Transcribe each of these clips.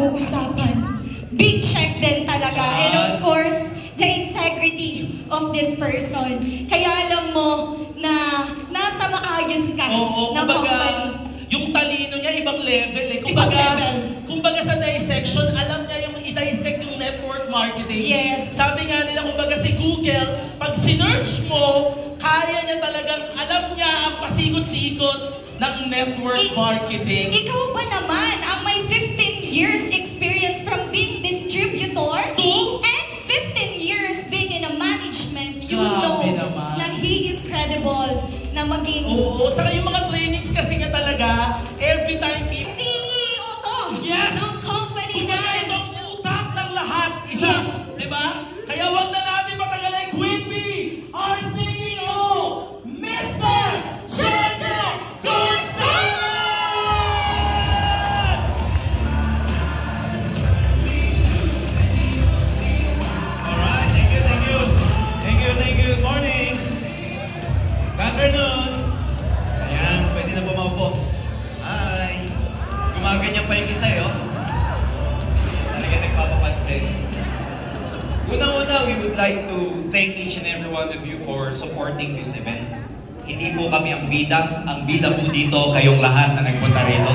pinag-uusapan. Big check din talaga. And of course, the integrity of this person. Kaya alam mo na nasa maayos ka ng company. Yung talino niya, ibang level eh. Kumbaga sa dissection, alam niya yung i-dissect yung network marketing. Yes. Sabi nga nila, kumbaga si Google, pag sinerch mo, kaya niya talagang, alam niya ang pasikot-sikot ng network marketing. Ikaw ba naman ang may 15 years experience from being distributor? And 15 years being in a management, you know na he is credible na maging... Oo, saka yung mga trainings kasi nga talaga, every time people... CEO to! Yes! Ng company na! Itong utak ng lahat, isa, di ba? Kaya wag na natin patagalin, Queen Bee, our CEO, Mr. Jeje Gonzalez! Alright, thank you. Good morning. Good afternoon. Ayan, pwede na bumaupo. Hi. Gumaganyan pa yung isa eh, oh. Talaga nagpapapansin. Una-una, we would like to thank each and every one of you for supporting this event. Hindi po kami ang bida. Ang bida po dito, kayong lahat na nagpunta rito.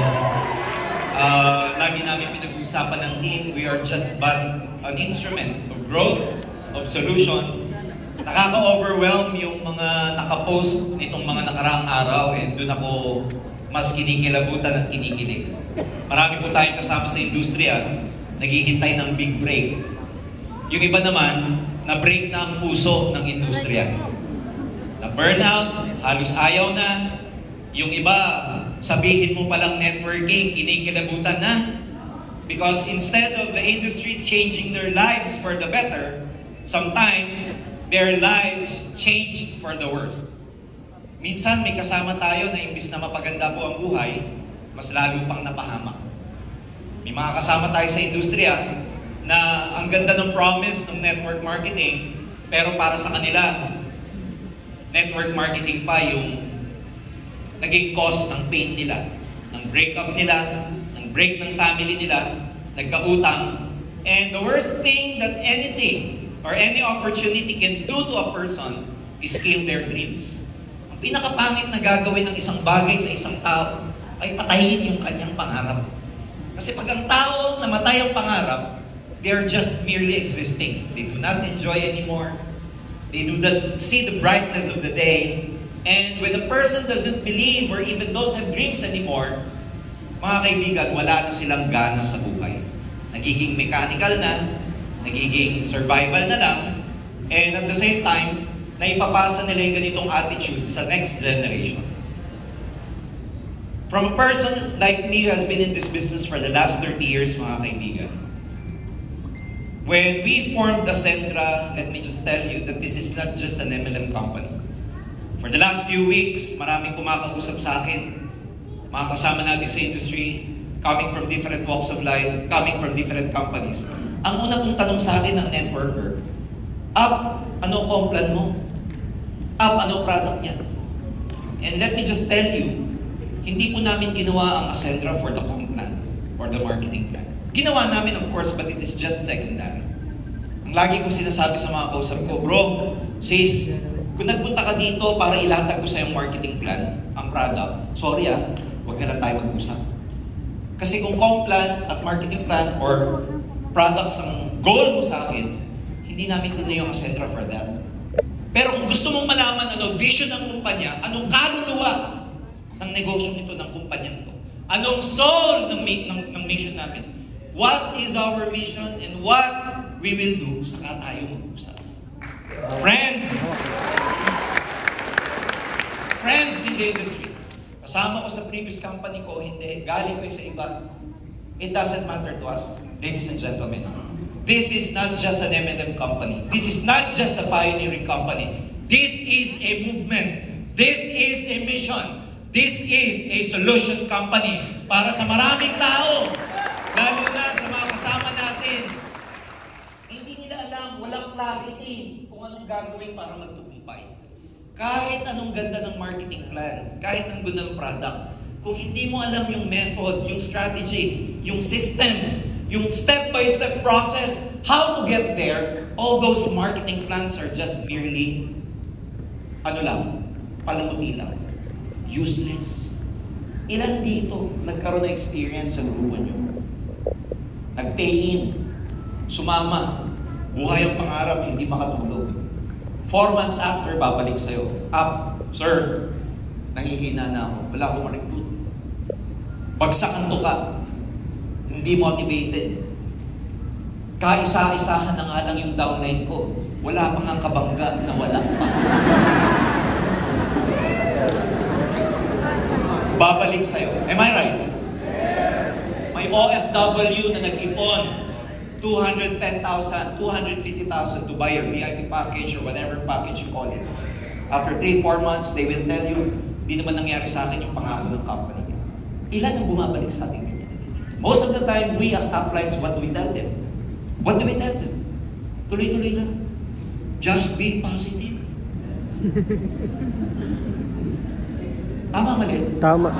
Lagi namin pinag-uusapan ng team, we are just but an instrument of growth, of solution. Nakaka-overwhelm yung mga nakapost nitong mga nakaraang araw and doon ako mas kinikilabutan at kinikilig. Marami po tayong kasama sa industriya, naghihintay ng big break. Yung iba naman, na-break na ang puso ng industriya. Na-burnout, halos ayaw na. Yung iba, sabihin mo palang networking, kinikilabutan na. Because instead of the industry changing their lives for the better, sometimes their lives changed for the worse. Minsan may kasama tayo na imbis na mapaganda po ang buhay, mas lalo pang napahamak. May mga kasama tayo sa industriya na ang ganda ng promise ng network marketing, pero para sa kanila, network marketing pa yung naging cause ng pain nila, ng breakup nila, ng break ng family nila, nagkautang. And the worst thing that anything or any opportunity can do to a person is kill their dreams. Ang pinakapangit na gagawin ng isang bagay sa isang tao ay patayin yung kanyang pangarap. Kasi pag ang tao namatay ang pangarap, they're just merely existing. They do not enjoy anymore. They do not see the brightness of the day. And when a person doesn't believe or even don't have dreams anymore, mga kaibigan, wala na silang gana sa buhay. Nagiging mechanical na, nagiging survival na lang, and at the same time, naipapasa nila yung ganitong attitude sa next generation. From a person like me who has been in this business for the last 30 years, mga kaibigan, when we formed the Centra, let me just tell you that this is not just an MLM company. For the last few weeks, maraming kumakausap sa akin, mga kasama natin sa industry, coming from different walks of life, coming from different companies. Ang una kong tanong sa akin ng networker, ano complan mo? Ano product niya? And let me just tell you, hindi po namin ginawa ang Ascendra for the complan or the marketing plan. Ginawa namin of course, but it is just secondary. Ang lagi kong sinasabi sa mga kausap ko, bro, sis, kung nagpunta ka dito para ilatag ko sa yung marketing plan, ang product, sorry huwag na lang tayo mag-usap. Kasi kung complan at marketing plan or products ang goal mo sa akin, hindi namin tinayo ang Ascendra for that. Pero kung gusto mong malaman ano vision ng kumpanya, anong kaluluwa ng negosyo nito ng kumpanya nito, anong soul ng mission namin, what is our mission and what we will do, saka tayo mag-usap. Friends in the industry, kasama ko sa previous company ko, hindi, galing ko sa iba, it doesn't matter to us. Ladies and gentlemen, this is not just an M&M company. This is not just a pioneering company. This is a movement. This is a mission. This is a solution company para sa maraming tao, lalo na sa mga kasama natin. Hindi nila alam, walang clarity kung anong gagawin para magtagumpay. Kahit anong ganda ng marketing plan, kahit anong ganda ng product, kung hindi mo alam yung method, yung strategy, yung system Yung step-by-step process, how to get there, all those marketing plans are just merely, palamuti lang. Useless. Ilan dito nagkaroon ng experience sa grupo nyo? Nag-pay in, sumama, buhay ang pangarap, hindi makatulog. 4 months after, babalik sa'yo. Sir, nangihina na ako. Wala akong ma-recruit. Bagsak ang tuka. Hindi motivated. Kaisa-isahan na nga lang yung downline ko. Wala pang ang kabangga na wala pa. Babalik sa'yo. Am I right? May OFW na nag-ipon 210,000, 250,000 to buy a VIP package or whatever package you call it. After 3-4 months, they will tell you, di naman nangyari sa akin yung pangako ng company. Ilan ang bumabalik sa atin ganyan? Most of the time, we as uplines, what do we tell them? What do we tell them? Tuloy-tuloy lang. Just be positive. Tama, mali? Tama.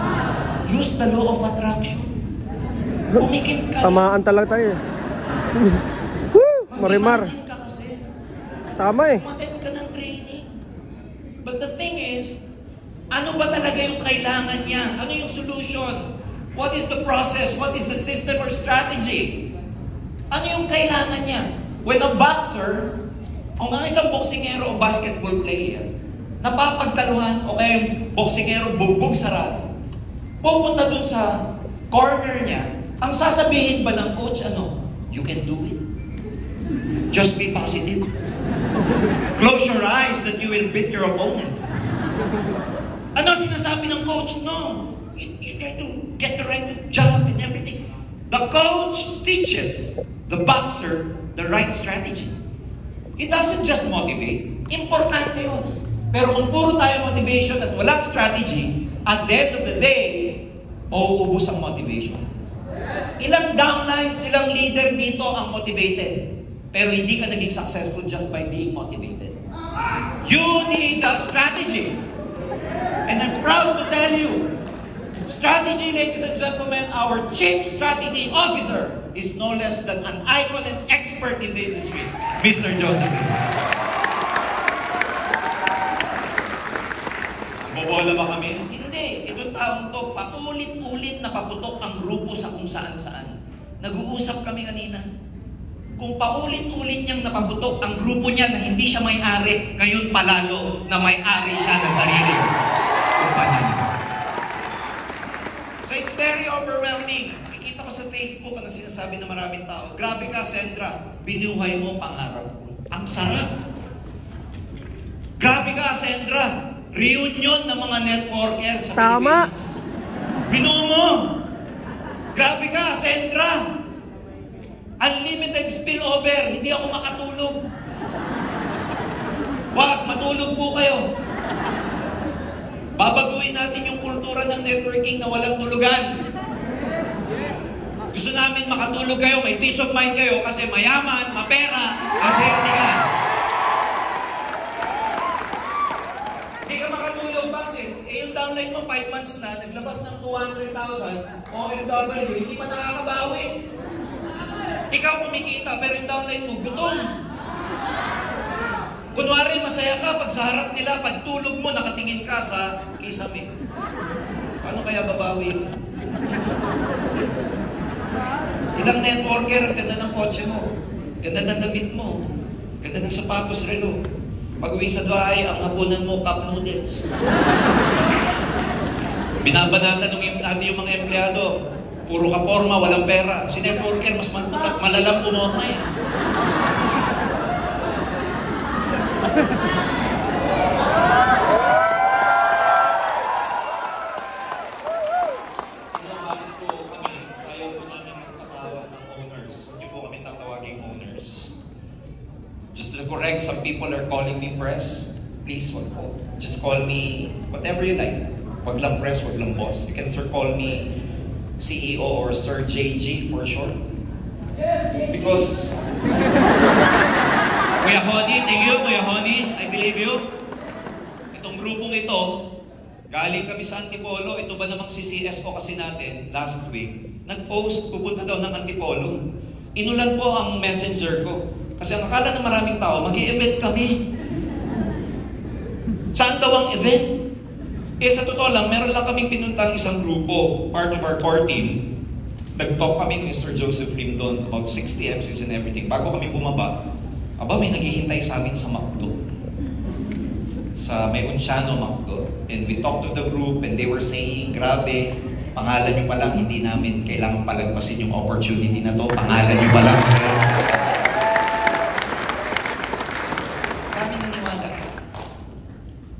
Use the law of attraction. Umikit ka. Tamaan talaga tayo. Woo! Marimar. Mag-imagine ka kasi. Tama eh. Umattend ka ng training. But the thing is, ano ba talaga yung kailangan niya? Ano yung solution? What is the process? What is the system or strategy? Ano yung kailangan niya? When a boxer, o nga isang boksingero o basketball player, napapagtaluhan o kaya yung boksingero bugbog sarado, pupunta dun sa corner niya, ang sasabihin ba ng coach, you can do it. Just be positive. Close your eyes that you will beat your opponent. Ano sinasabi ng coach? No. You try to get the right jump and everything. The coach teaches the boxer the right strategy. It doesn't just motivate. Importante yun. Pero kung puro tayo motivation at walang strategy, at the end of the day, mauubos ang motivation. Ilang downlines, ilang leader dito ang motivated. Pero hindi ka naging successful just by being motivated. You need a strategy. And I'm proud to tell you, strategy, ladies and gentlemen, our Chief Strategy Officer is no less than an icon and expert in the industry, Mr. Joseph. Bobola ba kami? Hindi. Itong taong to, paulit-ulit na paputok ang grupo sa kung saan-saan. Nag-uusap kami kanina. Kung paulit-ulit niyang napaputok ang grupo niya na hindi siya may-ari, ngayon palalo na may-ari siya na sarili. Kumpanya niya. So it's very overwhelming. Nakikita ko sa Facebook ang sinasabi ng maraming tao, grabe ka, Sandra, binuhay mo pangarap ko. Ang sarap. Grabe ka, Sandra, reunion ng mga networker sa Tama. Pilipinas. Binuo mo. Grabe ka, Sandra. Unlimited spillover, hindi ako makatulog. Wag, matulog po kayo. Babaguhin natin yung kultura ng networking na walang tulugan. Gusto namin makatulog kayo, may peace of mind kayo kasi mayaman, mapera, at healthy ka. Hindi ka makatulog, bakit? Yung downline mo 5 months na, naglabas ng 200,000, OFW, hindi pa nakakabawi. Ikaw kumikita, pero yung downline mo, gutom. Kunwari, masaya ka pag sa harap nila, pag tulog mo, nakatingin ka sa kisame. Paano kaya babawi? Ilang networker, ang ganda ng kotse mo, ganda ng damit mo, ganda ng sapatos, relo. Pag uwi sa bahay, ang hapunan mo, cup noodles. Binabanatan natin yung mga empleyado. Puro ka forma, walang pera. Si networker, mas malalang umorma eh. Ayaw po namin magpatawag ng owners. Hindi po kami tatawaging owners. Just to correct, some people are calling me press. Please, wag po. Just call me whatever you like. Wag lang press, wag lang boss. You can call me CEO or Sir JG for short. Because Kuya Honey, thank you, Kuya Honey. I believe you. Itong grupong ito, galing kami sa Antipolo. Ito ba namang si CSO kasi natin last week, nag-post, pupunta daw ng Antipolo. Inulan po ang messenger ko. Kasi ang akala ng maraming tao, mag-i-event kami. Saan daw ang event? Eh sa totoo lang, meron lang kaming pinuntang isang grupo, part of our core team. Nag-talk kami ni Mr. Joseph Lim doon about 60 MCs and everything. Bago kami bumaba, may naghihintay sa amin sa McDo. Sa may Unciano McDo. And we talked to the group and they were saying, grabe, pangalan nyo pa lang, hindi namin kailangan palagpasin yung opportunity na to. Pangalan nyo pa lang. Kami naniwala.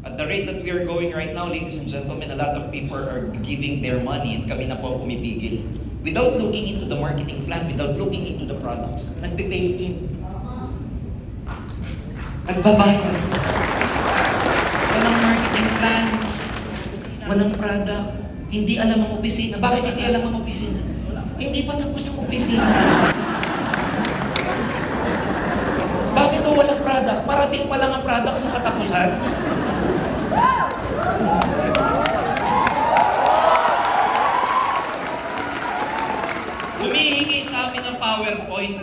At the rate that we are going right now, ladies and gentlemen, a lot of people are giving their money and kami na po pumipigil. Without looking into the marketing plan, without looking into the products, nagpe-pay in. Nagbabayad. Walang marketing plan, walang product, hindi alam ang opisina. Bakit hindi alam ang opisina? Hindi pa tapos ang opisina. Bakit o walang product? Parating pa lang ang product sa katapusan. Humihingi sa amin ng PowerPoint.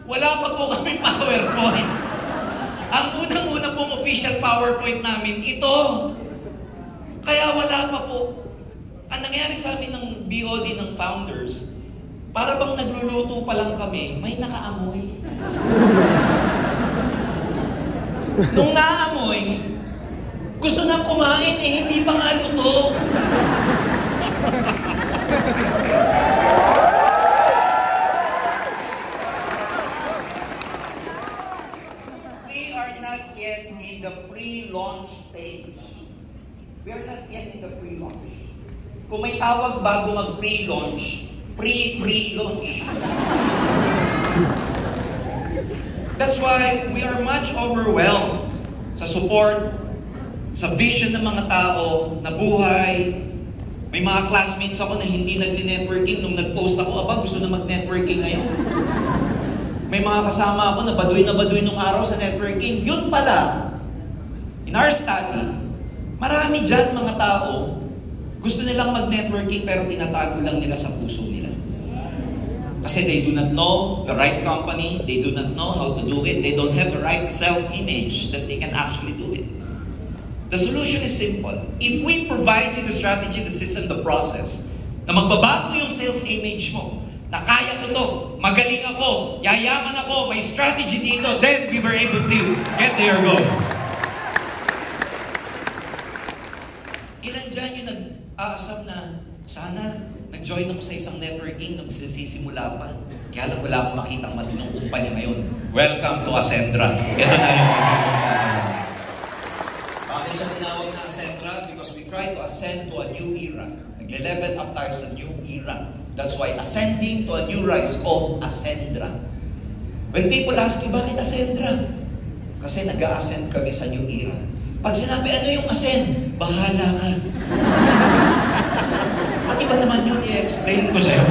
Wala pa po kami PowerPoint. Ang unang-unang pong official PowerPoint namin, ito. Kaya wala pa po. Ang nangyari sa amin ng BOD ng founders, para bang nagluluto pa lang kami, may nakaamoy. Nung naamoy, gusto nang kumain hindi pa nga luto. We are not yet in the pre-launch stage. We are not yet in the pre-launch. Kung may tawag bago mag-pre-launch, pre-pre-launch. That's why we are much overwhelmed sa support, sa vision ng mga tao na buhay. May mga classmates ako na hindi nag-networking nung nag-post ako, gusto na mag-networking ngayon. May mga kasama ako na baduy nung araw sa networking. Yun pala, in our study, marami dyan mga tao, gusto nilang mag-networking pero tinatago lang nila sa puso nila. Kasi they do not know the right company, they do not know how to do it, they don't have the right self-image that they can actually do it. The solution is simple. If we provide you the strategy, the system, the process, na magbabago yung self-image mo, na kaya ko to, magaling ako, yayaman ako, may strategy dito, then we were able to get their goals. Ilan dyan yung nag-aasam na sana nag-join ako sa isang networking nung sisimula pa. Kaya lang wala akong makitang matinong kumpanya ngayon. Welcome to Ascendra. Ito na yung bakit siya tinawag na Ascendra? Because we try to ascend to a new era. Nagle-level up tayo sa new era. That's why ascending to a new era is called Ascendra. When people ask you, bakit Ascendra? Kasi nag-a-ascend kami sa new era. Pag sinabi, ano yung ascend? Bahala ka. At iba naman yun, i-explain ko sa'yo.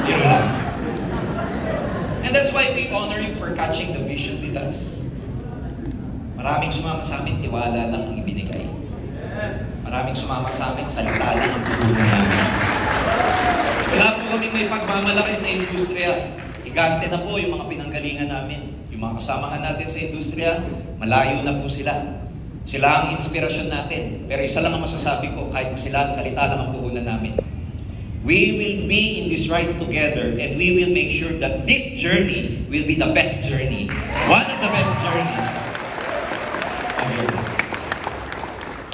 Yun lang. And that's why we honor you for catching the vision with us. Maraming sumama sa amin, tiwala lang ang ibinigay. Maraming sumama sa amin, salita lang ang pupunan namin. Wala po kami may pagmamalaki sa industriya. Higante na po yung mga pinanggalingan namin. Yung mga kasamahan natin sa industriya, malayo na po sila. Sila ang inspirasyon natin. Pero isa lang ang masasabi ko, kahit na sila, kalita lang ang puhunan namin. We will be in this ride together and we will make sure that this journey will be the best journey. One of the best journeys.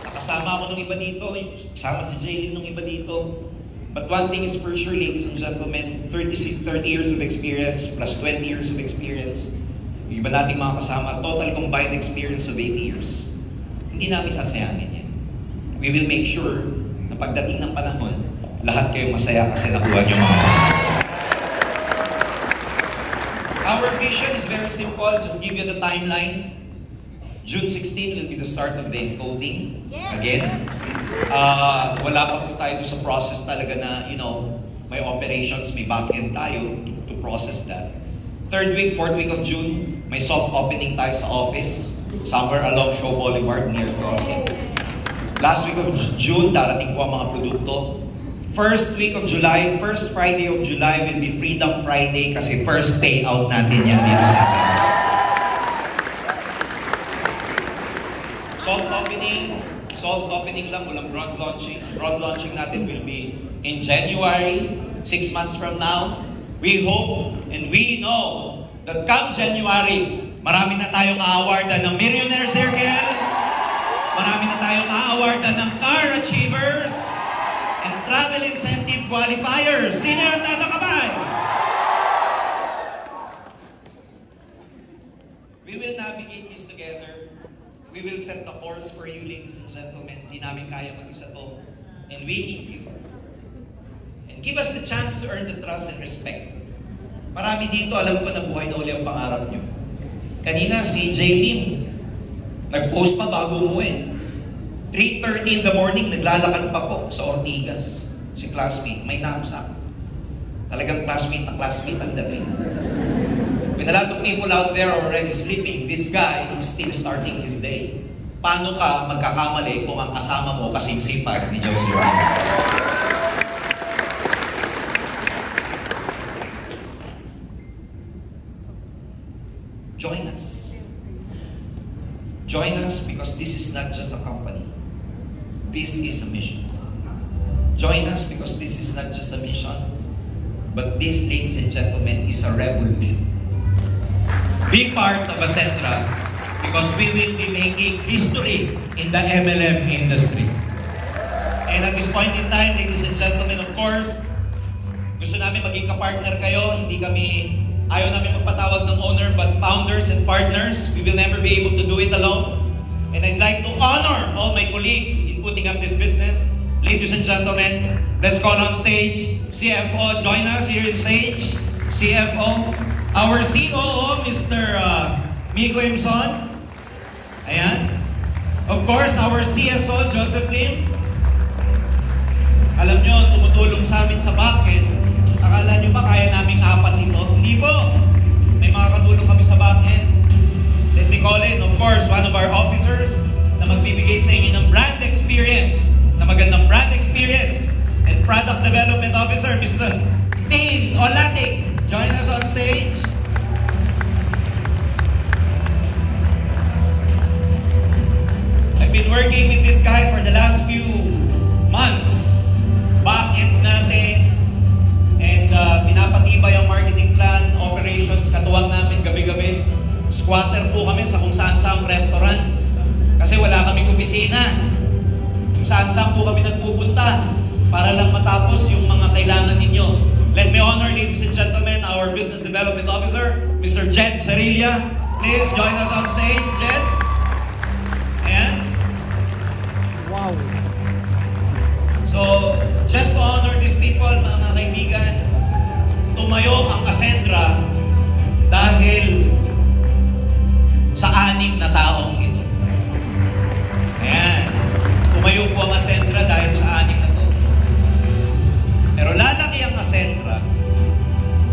Nakasama ako nung iba dito, kasama si Jaylin nung iba dito. But one thing is for sure, ladies and gentlemen, 30 years of experience plus 20 years of experience. Yung iba nating mga kasama, total combined experience of 80 years. Hindi namin sasayangin yan. We will make sure na pagdating ng panahon, lahat kayo masaya kasi nakuha nyo mga Our vision is very simple. Just give you the timeline. June 16 will be the start of the encoding. Again. Wala pa po tayo sa process talaga na, may operations, may back-end tayo to process that. 3rd week, 4th week of June, may soft opening tayo sa office. Somewhere along Shaw Boulevard near Crossing. Last week of June, darating po ang mga produkto. first week of July, first Friday of July will be Freedom Friday kasi first payout natin yan dito sa Ascendra. Soft opening lang, walang broad launching. Ang broad launching natin will be in January, 6 months from now. We hope and we know that come January, marami na tayong a-awardan ng Millionaire Circle, marami na tayong a-awardan ng Car Achievers, and Travel Incentive Qualifiers. Sino yung taas ang kamay? We will navigate this together. We will set the course for you, ladies and gentlemen. Hindi namin kaya mag-isa to. And we need you. And give us the chance to earn the trust and respect. Marami dito, alam ko na buhay na uli ang pangarap nyo. Kanina, si Jaylin, nag-post pa bago umuwi. 3:30 in the morning, naglalakad pa po sa Ortigas. Si classmate, may knapsack. Talagang classmate na classmate ang dating. When a lot of people out there are already sleeping, this guy is still starting his day. Paano ka magkakamali kung ang kasama mo kasing sipag ni Josie Ryan? Join us. Join us because this is not just a company. This is a mission. Join us because this is not just a mission, but this, ladies and gentlemen, is a revolution. Be part of Ascendra because we will be making history in the MLM industry. And at this point in time, ladies and gentlemen, of course, gusto namin maging kapartner kayo. Ayaw namin magpatawag ng owner, but founders and partners. We will never be able to do it alone. And I'd like to honor all my colleagues in putting up this business. Ladies and gentlemen, let's call on stage CFO. Join us here in stage. CFO. Our COO, Mr. Miko Imson. Ayan. Of course, our CSO, Joseph Lim. Alam nyo, tumutulong sa amin sa backend. Akala nyo ba kaya naming apat ito? Hindi po. May mga katulong kami sa backend. Let me call in, of course, one of our officers na magbibigay sa inyo ng brand experience, na magandang brand experience, and product development officer, Mr. Tin Olatic. Join us on stage. I've been working with this guy for the last few months. Back-end natin. And pinapatibay ang marketing plan, operations, katuwang namin gabi-gabi. Squatter po kami sa kung saan-saan restaurant. Kasi wala kaming opisina. Kung saan-saan po kami nagpupunta para lang matapos yung mga kailangan ninyo. Let me honor, ladies and gentlemen, our Business Development Officer, Mr. Jed Cerilla. Please join us on stage, Jed. Ayan. Wow. So, just to honor these people, mga kaibigan, tumayo ang Ascendra dahil sa 6 na taong ito. Ayan. Tumayo po ang Ascendra dahil sa 6 na to. Pero lalaki ang Ascendra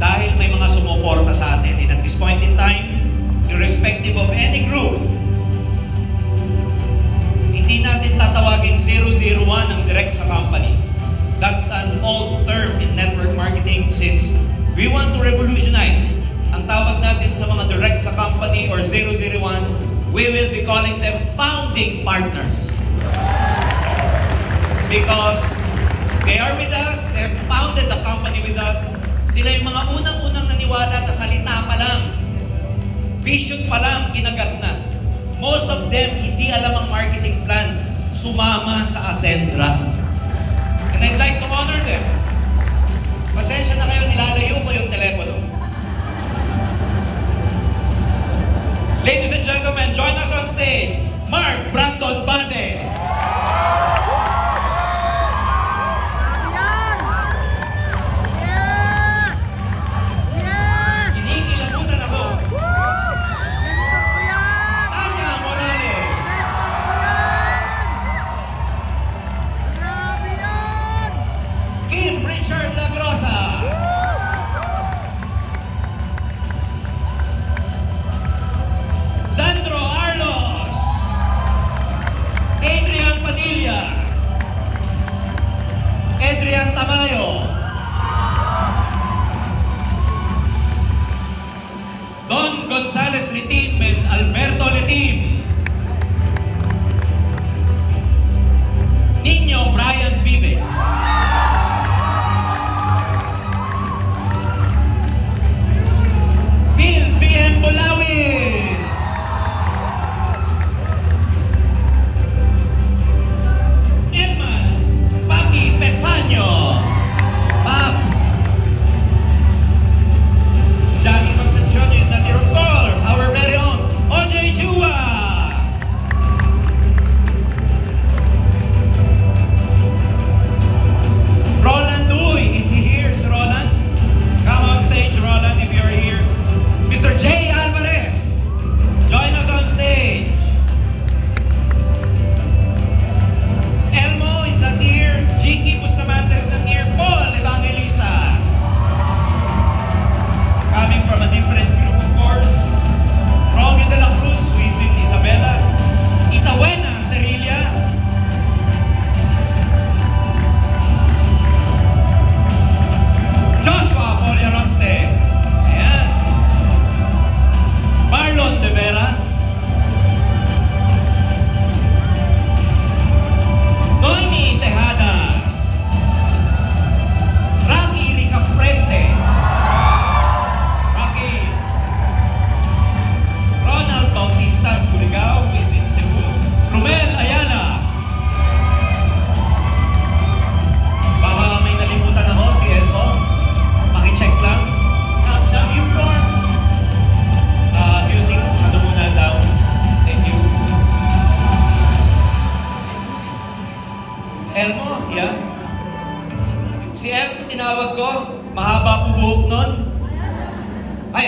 dahil may mga sumuporta sa atin. And at this point in time, irrespective of any group, hindi natin tatawagin 001 ang direct sa company. That's an old term in network marketing since we want to revolutionize. Ang tawag natin sa mga direct sa company or 001, we will be calling them founding partners. Because they are with us, they have founded the company with us. Sila yung mga unang-unang naniwala na salita pa lang, vision pa lang, kinagat na. Most of them, hindi alam ang marketing plan, sumama sa Ascendra. And I'd like to honor them. Pasensya na kayo, nilalayo ko yung telepono. Ladies and gentlemen, join us on stage, Mark Brandon Bade. Kinikilabutan ako. Tanya Morales. Kim Richard Lagrosa.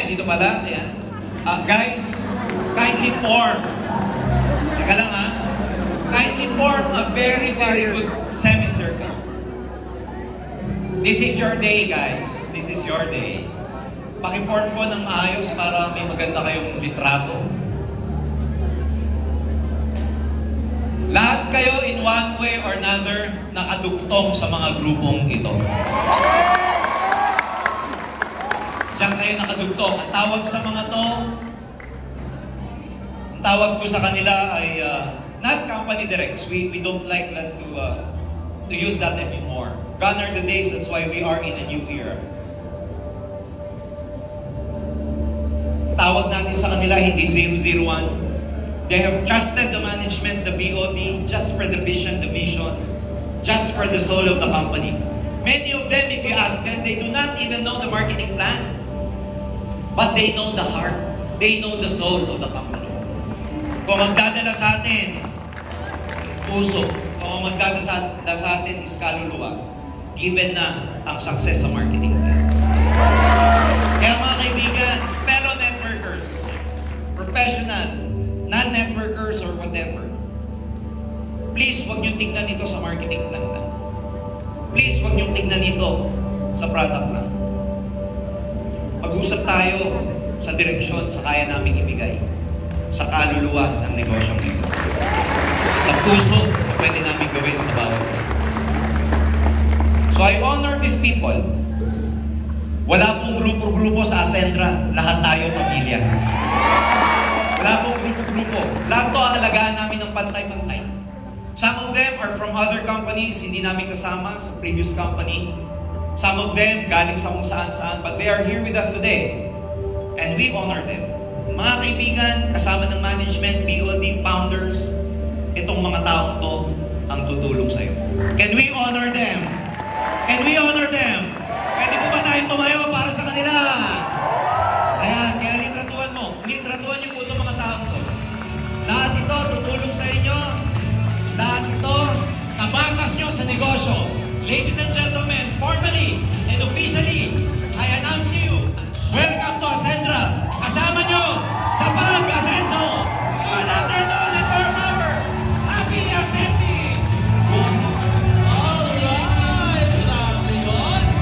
dito pala. Ayan. Guys, kindly form. Teka lang ha. Kindly form a very, very good semicircle. This is your day, guys. This is your day. Pakiform po ng maayos para may maganda kayong litrato. Lahat kayo in one way or another nakadugtong sa mga grupong ito. Diyan kayo nakadugtong. Ang tawag sa mga to, ang tawag ko sa kanila ay not company directs. We don't like that to use that anymore. Gone are the days, that's why we are in a new era. Tawag natin sa kanila hindi 001. They have trusted the management, the BOD, just for the vision, the mission, just for the soul of the company. Many of them, if you ask them, they do not even know the marketing plan. But they know the heart. They know the soul of the company. Kung magdadala sa atin, puso. Kung magdadala sa atin is kaluluwa. Given na ang success sa marketing plan. Kaya mga kaibigan, fellow networkers, professional, non-networkers or whatever, please huwag niyong tignan ito sa marketing plan lang. Please huwag niyong tignan ito sa product lang. Mag-usap tayo sa direksyon sa kaya namin ibigay, sa kaluluwa ng negosyong ito, sa puso na pwede namin gawin sa bawat isa. So I honor these people. Wala pong grupo-grupo sa Ascentra. Lahat tayo pamilya. Wala pong grupo-grupo. Lahat to ang alagaan namin ng pantay-pantay. Some of them are from other companies, hindi namin kasama sa previous company. Some of them galing sa kung saan-saan, but they are here with us today. And we honor them. Mga kaibigan, kasama ng management, BOD, founders, itong mga taong to ang tutulong sa'yo. Can we honor them? Can we honor them? Pwede po ba tayong tumayo para sa kanila? Ayan, kaya litratuan mo. Litratuan niyo po itong mga taong to. Lahat ito tutulong sa inyo. Lahat ito tabakas nyo sa negosyo. Ladies and